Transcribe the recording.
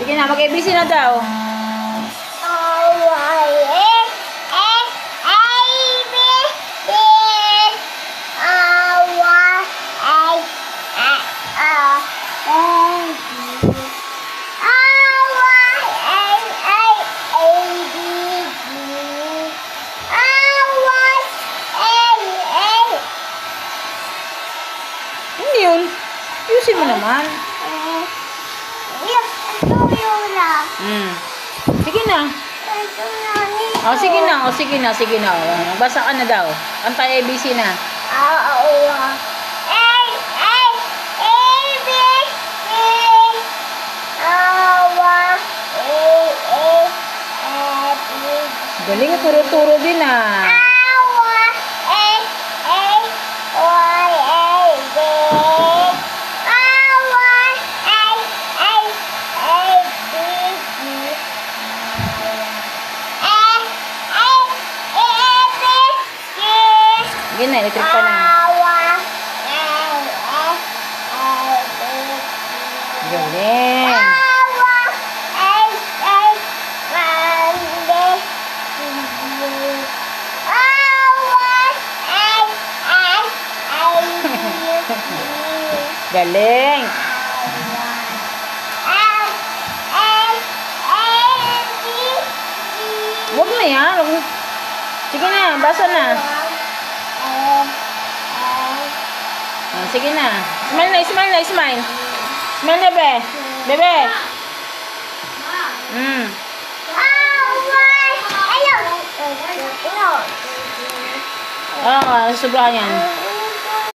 Sige na, mag-ABC na daw. Hindi yun. Ayusin mo naman. Sige na. Sige na. Sige na. Basa ka na daw. Antay ABC na. Galing, turo-turo din ah. Sige na, electric pa na. Galing. Galing. Huwag na yan. Sige na, basa na. Sige na. Smile na. Smile na, be. Bebe. Sobrahan yan.